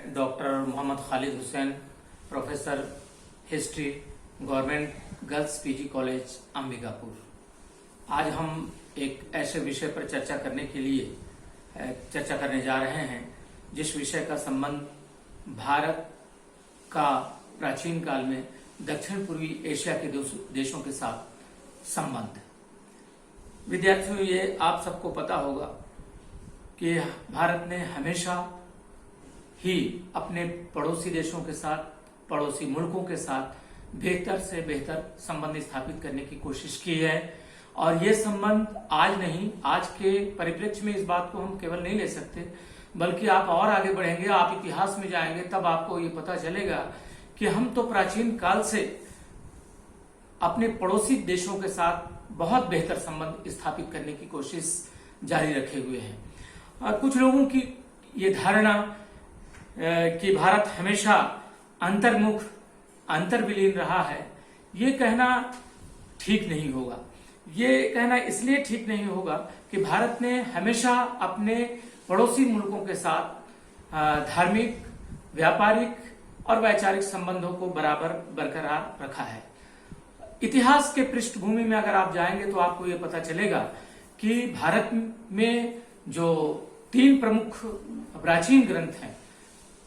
Doctor Mohammad Khalid Hussain, professor history, government girls PG college Ambikapur. आज हम एक ऐसे विषय पर चर्चा करने जा रहे हैं जिस विषय का संबंध भारत का प्राचीन काल में दक्षिण पूर्वी एशिया के देशों के साथ संबंध। विद्यार्थियों, ये आप सबको पता होगा कि भारत ने हमेशा ही अपने पड़ोसी देशों के साथ, पड़ोसी मुल्कों के साथ बेहतर से बेहतर संबंध स्थापित करने की कोशिश की है। और ये संबंध आज नहीं, आज के परिप्रेक्ष्य में इस बात को हम केवल नहीं ले सकते, बल्कि आप और आगे बढ़ेंगे, आप इतिहास में जाएंगे, तब आपको ये पता चलेगा कि हम तो प्राचीन काल से अपने पड़ोसी देशों के साथ बहुत बेहतर संबंध स्थापित करने की कोशिश जारी रखे हुए हैं। कुछ लोगों की ये धारणा कि भारत हमेशा अंतर्मुख, अंतर्विलीन रहा है, ये कहना ठीक नहीं होगा। ये कहना इसलिए ठीक नहीं होगा कि भारत ने हमेशा अपने पड़ोसी मुल्कों के साथ धार्मिक, व्यापारिक और वैचारिक संबंधों को बराबर बरकरार रखा है। इतिहास के पृष्ठभूमि में अगर आप जाएंगे तो आपको ये पता चलेगा कि भारत में जो 3 प्रमुख प्राचीन ग्रंथ हैं,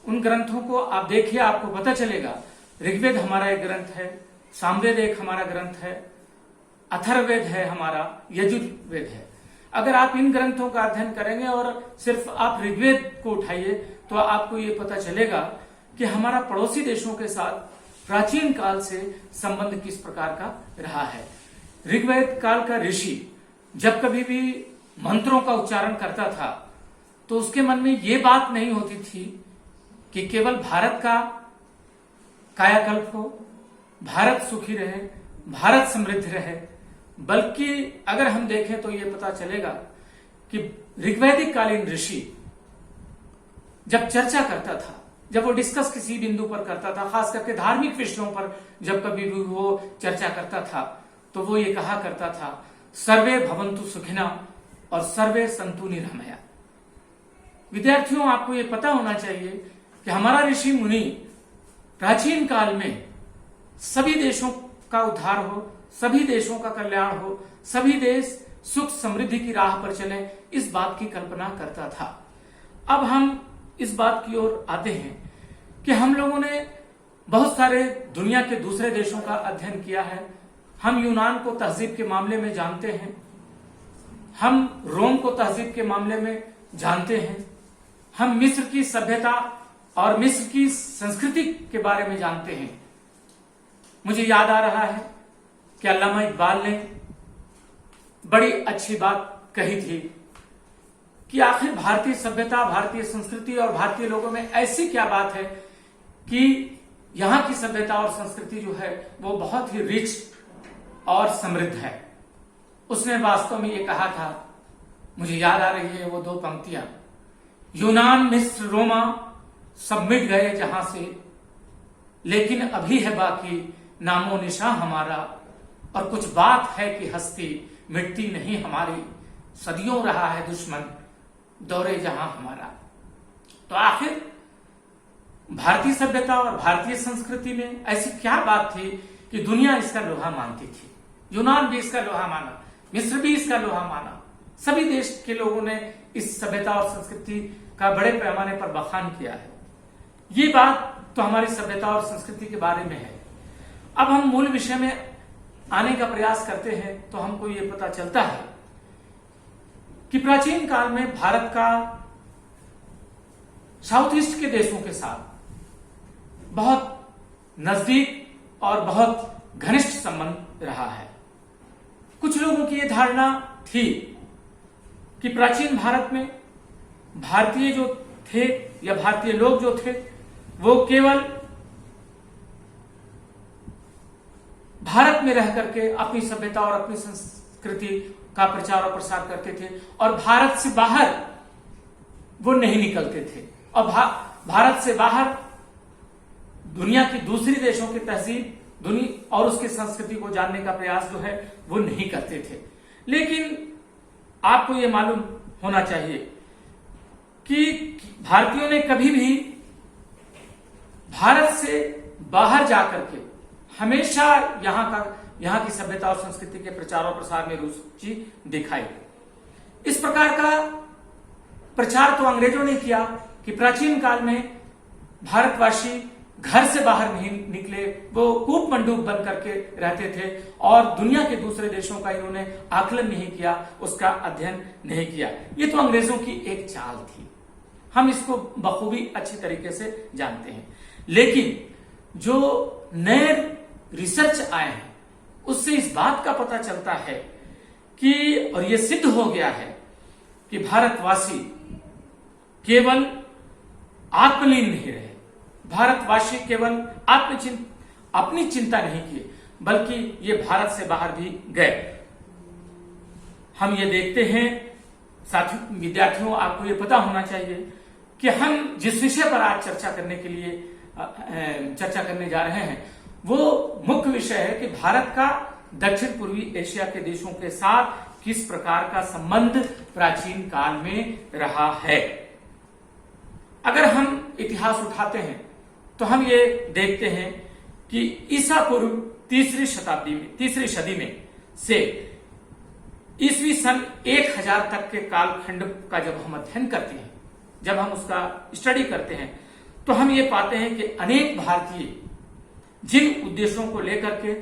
उन ग्रंथों को आप देखिए, आपको पता चलेगा। ऋग्वेद हमारा एक ग्रंथ है, सामवेद एक हमारा ग्रंथ है, अथर्ववेद है हमारा, यजुर्वेद है। अगर आप इन ग्रंथों का अध्ययन करेंगे और सिर्फ आप ऋग्वेद को उठाइए तो आपको ये पता चलेगा कि हमारा पड़ोसी देशों के साथ प्राचीन काल से संबंध किस प्रकार का रहा है। ऋग्वेद काल का ऋषि जब कभी भी मंत्रों का उच्चारण करता था तो उसके मन में ये बात नहीं होती थी कि केवल भारत का कायाकल्प हो, भारत सुखी रहे, भारत समृद्ध रहे, बल्कि अगर हम देखें तो ये पता चलेगा कि ऋग्वैदिक कालीन ऋषि जब चर्चा करता था, जब वो डिस्कस किसी बिंदु पर करता था, खास करके धार्मिक विषयों पर जब कभी भी वो चर्चा करता था, तो वो ये कहा करता था, सर्वे भवन्तु सुखिना और सर्वे सन्तु निरामया। विद्यार्थियों, आपको ये पता होना चाहिए कि हमारा ऋषि मुनि प्राचीन काल में सभी देशों का उद्धार हो, सभी देशों का कल्याण हो, सभी देश सुख समृद्धि की राह पर चले, इस बात की कल्पना करता था। अब हम इस बात की ओर आते हैं कि हम लोगों ने बहुत सारे दुनिया के दूसरे देशों का अध्ययन किया है। हम यूनान को तहजीब के मामले में जानते हैं, हम रोम को तहजीब के मामले में जानते हैं, हम मिस्र की सभ्यता और मिस्र की संस्कृति के बारे में जानते हैं। मुझे याद आ रहा है कि अल्लामा इकबाल ने बड़ी अच्छी बात कही थी कि आखिर भारतीय सभ्यता, भारतीय संस्कृति और भारतीय लोगों में ऐसी क्या बात है कि यहां की सभ्यता और संस्कृति जो है वो बहुत ही रिच और समृद्ध है। उसने वास्तव में ये कहा था, मुझे याद आ रही है वो 2 पंक्तियां, यूनान, मिस्र, रोमा सब मिट गए जहां से, लेकिन अभी है बाकी नामो निशान हमारा, और कुछ बात है कि हस्ती मिटती नहीं हमारी, सदियों रहा है दुश्मन दौरे जहां हमारा। तो आखिर भारतीय सभ्यता और भारतीय संस्कृति में ऐसी क्या बात थी कि दुनिया इसका लोहा मानती थी। यूनान भी इसका लोहा माना, मिस्र भी इसका लोहा माना, सभी देश के लोगों ने इस सभ्यता और संस्कृति का बड़े पैमाने पर बखान किया है। ये बात तो हमारी सभ्यता और संस्कृति के बारे में है। अब हम मूल विषय में आने का प्रयास करते हैं तो हमको ये पता चलता है कि प्राचीन काल में भारत का साउथ ईस्ट के देशों के साथ बहुत नजदीक और बहुत घनिष्ठ संबंध रहा है। कुछ लोगों की यह धारणा थी कि प्राचीन भारत में भारतीय जो थे या भारतीय लोग जो थे वो केवल भारत में रह करके अपनी सभ्यता और अपनी संस्कृति का प्रचार और प्रसार करते थे और भारत से बाहर वो नहीं निकलते थे, और भारत से बाहर दुनिया की दूसरी देशों की तहजीब दुनिया और उसकी संस्कृति को जानने का प्रयास जो है वो नहीं करते थे। लेकिन आपको ये मालूम होना चाहिए कि भारतीयों ने कभी भी भारत से बाहर जाकर के हमेशा यहाँ की सभ्यता और संस्कृति के प्रचार और प्रसार में रुचि दिखाई। इस प्रकार का प्रचार तो अंग्रेजों ने किया कि प्राचीन काल में भारतवासी घर से बाहर नहीं निकले, वो कूप मंडूक बन करके रहते थे और दुनिया के दूसरे देशों का इन्होंने आकलन नहीं किया, उसका अध्ययन नहीं किया। ये तो अंग्रेजों की एक चाल थी, हम इसको बखूबी अच्छी तरीके से जानते हैं। लेकिन जो नए रिसर्च आए हैं उससे इस बात का पता चलता है कि, और ये सिद्ध हो गया है कि भारतवासी केवल आत्मलीन नहीं रहे, भारतवासी केवल अपनी चिंता नहीं किए, बल्कि ये भारत से बाहर भी गए। हम ये देखते हैं साथियों, विद्यार्थियों, आपको ये पता होना चाहिए कि हम जिस विषय पर आज चर्चा करने जा रहे हैं वो मुख्य विषय है कि भारत का दक्षिण पूर्वी एशिया के देशों के साथ किस प्रकार का संबंध प्राचीन काल में रहा है। अगर हम इतिहास उठाते हैं तो हम ये देखते हैं कि ईसा पूर्व तीसरी सदी में से ईसवी सन 1000 तक के कालखंड का जब हम अध्ययन करते हैं, जब हम उसका स्टडी करते हैं, तो हम ये पाते हैं कि अनेक भारतीय जिन उद्देश्यों को लेकर के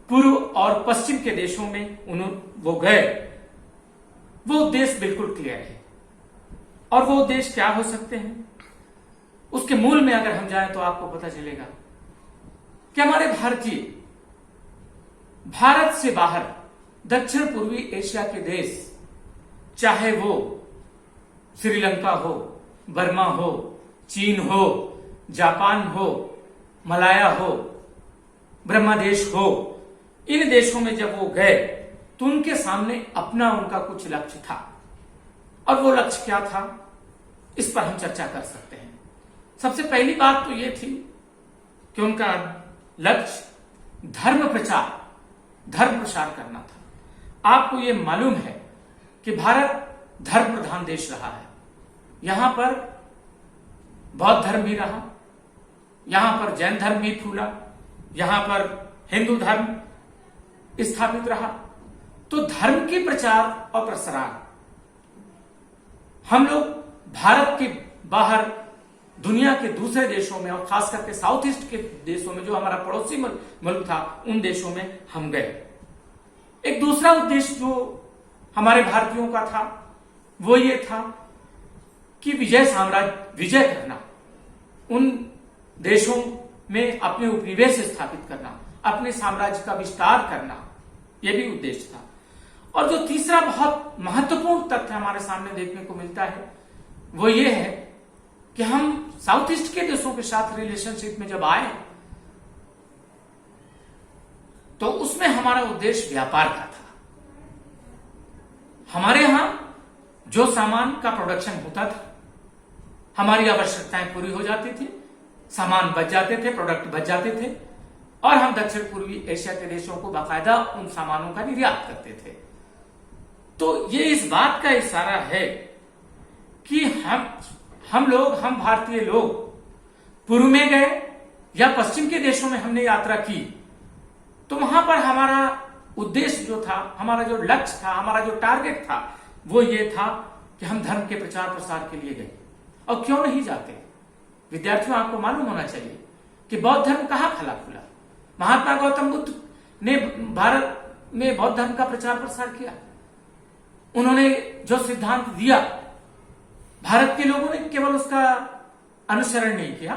पूर्व और पश्चिम के देशों में वो गए, वो उद्देश्य बिल्कुल क्लियर है। और वो उद्देश्य क्या हो सकते हैं, उसके मूल में अगर हम जाएं तो आपको पता चलेगा कि हमारे भारतीय भारत से बाहर दक्षिण पूर्वी एशिया के देश, चाहे वो श्रीलंका हो, बर्मा हो, चीन हो, जापान हो, मलाया हो, ब्रह्मदेश हो, इन देशों में जब वो गए तो उनके सामने उनका कुछ लक्ष्य था। और वो लक्ष्य क्या था, इस पर हम चर्चा कर सकते हैं। सबसे पहली बात तो ये थी कि उनका लक्ष्य धर्म प्रसार करना था। आपको ये मालूम है कि भारत धर्म प्रधान देश रहा है, यहां पर बौद्ध धर्म भी रहा, यहां पर जैन धर्म भी फूला, यहां पर हिंदू धर्म स्थापित रहा। तो धर्म के प्रचार और प्रसार हम लोग भारत के बाहर दुनिया के दूसरे देशों में और खास करके साउथ ईस्ट के देशों में, जो हमारा पड़ोसी मुल्क था, उन देशों में हम गए। एक दूसरा उद्देश्य जो हमारे भारतीयों का था वो ये था कि विजय करना, उन देशों में अपने उपनिवेश स्थापित करना, अपने साम्राज्य का विस्तार करना, यह भी उद्देश्य था। और जो तीसरा बहुत महत्वपूर्ण तथ्य हमारे सामने देखने को मिलता है वो ये है कि हम साउथ ईस्ट के देशों के साथ रिलेशनशिप में जब आए तो उसमें हमारा उद्देश्य व्यापार का था। हमारे यहां जो सामान का प्रोडक्शन होता था, हमारी आवश्यकताएं पूरी हो जाती थी, सामान बच जाते थे, प्रोडक्ट बच जाते थे, और हम दक्षिण पूर्वी एशिया के देशों को बाकायदा उन सामानों का निर्यात करते थे। तो ये इस बात का इशारा है कि हम भारतीय लोग पूर्व में गए या पश्चिम के देशों में हमने यात्रा की, तो वहां पर हमारा उद्देश्य जो था, हमारा जो लक्ष्य था, हमारा जो टारगेट था, वो ये था कि हम धर्म के प्रचार प्रसार के लिए गए। और क्यों नहीं जाते विद्यार्थियों, आपको मालूम होना चाहिए कि बौद्ध धर्म कहां फला फूला। महात्मा गौतम बुद्ध ने भारत में बौद्ध धर्म का प्रचार प्रसार किया। उन्होंने जो सिद्धांत दिया, भारत के लोगों ने केवल उसका अनुसरण नहीं किया,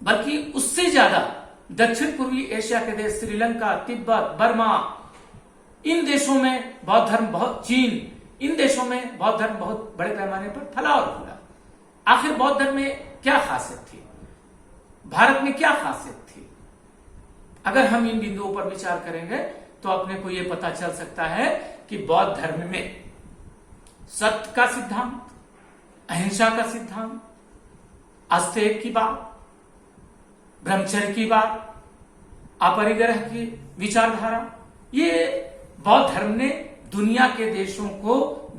बल्कि उससे ज्यादा दक्षिण पूर्वी एशिया के देश श्रीलंका, तिब्बत, बर्मा, इन देशों में बौद्ध धर्म चीन, इन देशों में बौद्ध धर्म बहुत बड़े पैमाने पर फैला और फूला। आखिर बौद्ध धर्म में क्या खासियत थी, भारत में क्या खासियत थी? अगर हम इन बिंदुओं पर विचार करेंगे तो अपने को यह पता चल सकता है कि बौद्ध धर्म में सत्य का सिद्धांत, अहिंसा का सिद्धांत, अस्तेय की बात, ब्रह्मचर्य की बात, अपरिग्रह की विचारधारा, ये बौद्ध धर्म ने दुनिया के देशों को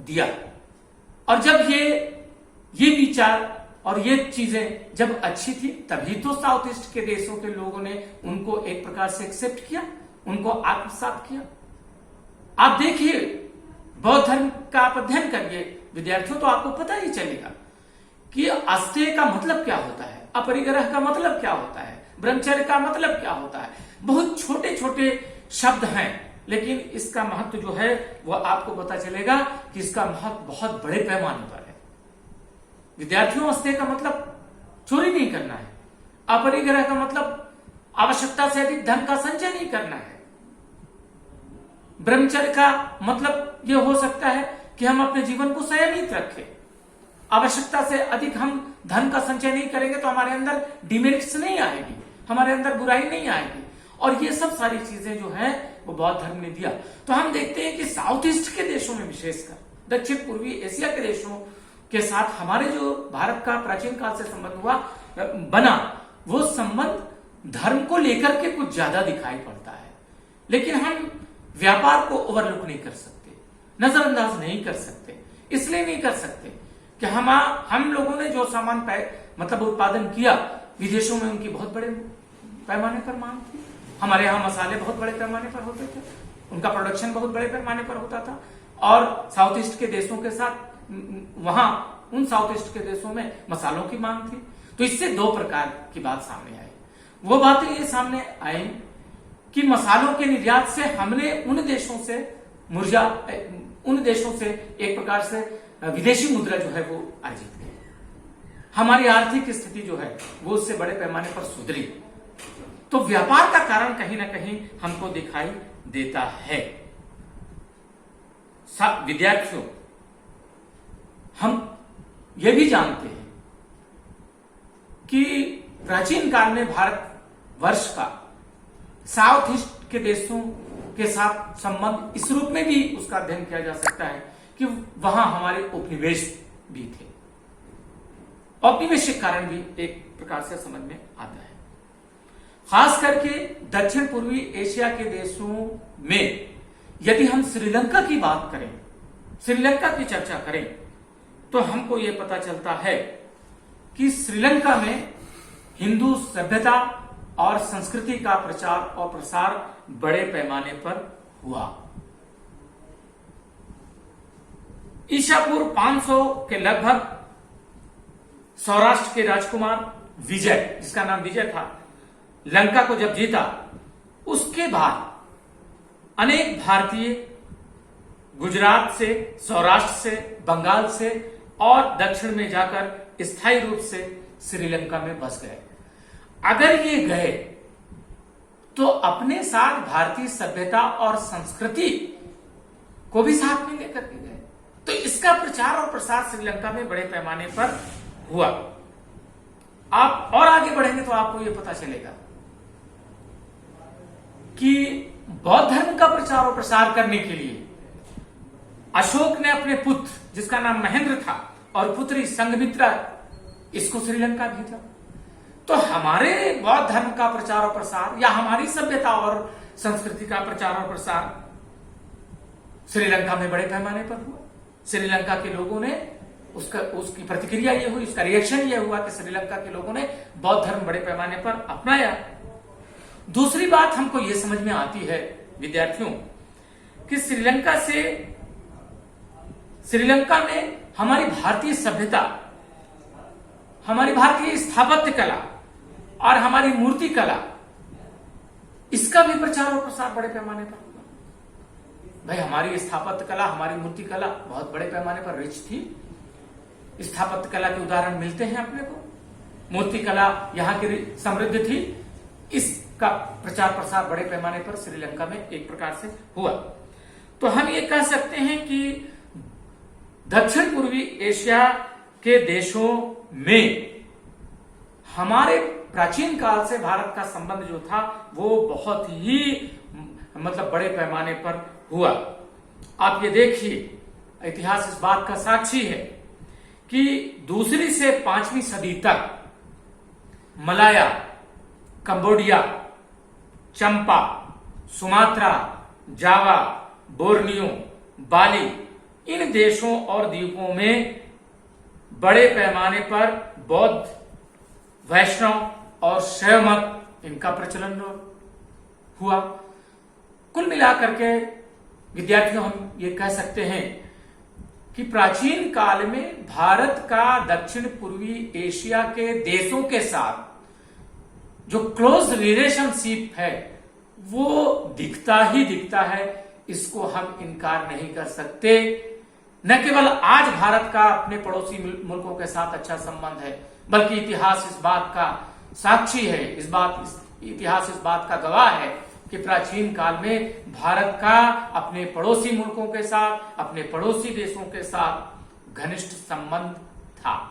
दिया। और जब ये विचार और ये चीजें जब अच्छी थी तभी तो साउथ ईस्ट के देशों के लोगों ने उनको एक प्रकार से एक्सेप्ट किया, उनको आत्मसात किया। आप देखिए, बौद्ध धर्म का आप अध्ययन करिए विद्यार्थियों, तो आपको पता ही चलेगा कि अस्तेय का मतलब क्या होता है, अपरिग्रह का मतलब क्या होता है, ब्रह्मचर्य का मतलब क्या होता है। बहुत छोटे छोटे शब्द हैं, लेकिन इसका महत्व जो है वो आपको पता चलेगा कि इसका महत्व बहुत बड़े पैमाने पर है। विद्यार्थियों, अस्तेय का मतलब चोरी नहीं करना है, अपरिग्रह का मतलब आवश्यकता से अधिक धन का संचय नहीं करना है, ब्रह्मचर्य का मतलब यह हो सकता है कि हम अपने जीवन को संयमित रखें। आवश्यकता से अधिक हम धन का संचय नहीं करेंगे तो हमारे अंदर डिमेरिट्स नहीं आएगी, हमारे अंदर बुराई नहीं आएगी। और ये सब सारी चीजें जो है वो बौद्ध धर्म ने दिया। तो हम देखते हैं कि साउथ ईस्ट के देशों में, विशेषकर दक्षिण पूर्वी एशिया के देशों के साथ हमारे जो भारत का प्राचीन काल से संबंध हुआ बना, वो संबंध धर्म को लेकर के कुछ ज्यादा दिखाई पड़ता है। लेकिन हम व्यापार को ओवरलुक नहीं कर सकते, नजरअंदाज नहीं कर सकते। इसलिए नहीं कर सकते कि हम लोगों ने जो सामान मतलब उत्पादन किया, विदेशों में उनकी बहुत बड़े पैमाने पर मांग थी। हमारे यहाँ मसाले बहुत बड़े पैमाने पर होते थे, उनका प्रोडक्शन बहुत बड़े पैमाने पर होता था। और साउथ ईस्ट के देशों के साथ वहां उन साउथ ईस्ट के देशों में मसालों की मांग थी। तो इससे दो प्रकार की बात सामने आई। वो बातें ये सामने आई कि मसालों के निर्यात से हमने उन देशों से एक प्रकार से विदेशी मुद्रा जो है वो अर्जित की। हमारी आर्थिक स्थिति जो है वो उससे बड़े पैमाने पर सुधरी। तो व्यापार का कारण कहीं ना कहीं हमको दिखाई देता है। विद्यार्थियों, हम ये भी जानते हैं कि प्राचीन काल में भारत वर्ष का साउथ ईस्ट के देशों के साथ संबंध इस रूप में भी उसका अध्ययन किया जा सकता है कि वहां हमारे उपनिवेश भी थे। औपनिवेशिक कारण भी एक प्रकार से समझ में आता है। खास करके दक्षिण पूर्वी एशिया के देशों में यदि हम श्रीलंका की बात करें, श्रीलंका की चर्चा करें, तो हमको यह पता चलता है कि श्रीलंका में हिंदू सभ्यता और संस्कृति का प्रचार और प्रसार बड़े पैमाने पर हुआ। ईसा पूर्व 500 के लगभग सौराष्ट्र के राजकुमार विजय, जिसका नाम विजय था, लंका को जब जीता, उसके बाद अनेक भारतीय गुजरात से, सौराष्ट्र से, बंगाल से और दक्षिण में जाकर स्थायी रूप से श्रीलंका में बस गए। अगर ये गए तो अपने साथ भारतीय सभ्यता और संस्कृति को भी साथ में लेकर के गए। तो इसका प्रचार और प्रसार श्रीलंका में बड़े पैमाने पर हुआ। आप और आगे बढ़ेंगे तो आपको यह पता चलेगा कि बौद्ध धर्म का प्रचार और प्रसार करने के लिए अशोक ने अपने पुत्र, जिसका नाम महेंद्र था, और पुत्री संघमित्रा, इसको श्रीलंका भेजा। तो हमारे बौद्ध धर्म का प्रचार और प्रसार या हमारी सभ्यता और संस्कृति का प्रचार और प्रसार श्रीलंका में बड़े पैमाने पर हुआ। श्रीलंका के लोगों ने उसकी प्रतिक्रिया यह हुई, उसका रिएक्शन यह हुआ कि श्रीलंका के लोगों ने बौद्ध धर्म बड़े पैमाने पर अपनाया। दूसरी बात हमको यह समझ में आती है विद्यार्थियों कि श्रीलंका में हमारी भारतीय सभ्यता, हमारी भारतीय स्थापत्य कला और हमारी मूर्ति कला, इसका भी प्रचार और प्रसार बड़े पैमाने पर हुआ। भाई, हमारी स्थापत्य कला, हमारी मूर्ति कला बहुत बड़े पैमाने पर रिच थी। स्थापत्य कला के उदाहरण मिलते हैं अपने को, मूर्ति कला यहाँ की समृद्ध थी। इसका प्रचार प्रसार बड़े पैमाने पर श्रीलंका में एक प्रकार से हुआ। तो हम ये कह सकते हैं कि दक्षिण पूर्वी एशिया के देशों में हमारे प्राचीन काल से भारत का संबंध जो था वो बहुत ही मतलब बड़े पैमाने पर हुआ। आप ये देखिए, इतिहास इस बात का साक्षी है कि 2री से 5वीं सदी तक मलाया, कंबोडिया, चंपा, सुमात्रा, जावा, बोर्नियो, बाली, इन देशों और द्वीपों में बड़े पैमाने पर बौद्ध, वैष्णव और शैव मत इनका प्रचलन हुआ। कुल मिलाकर के विद्यार्थियों हम ये कह सकते हैं कि प्राचीन काल में भारत का दक्षिण पूर्वी एशिया के देशों के साथ जो क्लोज रिलेशनशिप है वो दिखता ही दिखता है, इसको हम इनकार नहीं कर सकते। न केवल आज भारत का अपने पड़ोसी मुल्कों के साथ अच्छा संबंध है, बल्कि इतिहास इस बात का साक्षी है, इतिहास इस बात का गवाह है कि प्राचीन काल में भारत का अपने पड़ोसी मुल्कों के साथ, अपने पड़ोसी देशों के साथ घनिष्ठ संबंध था।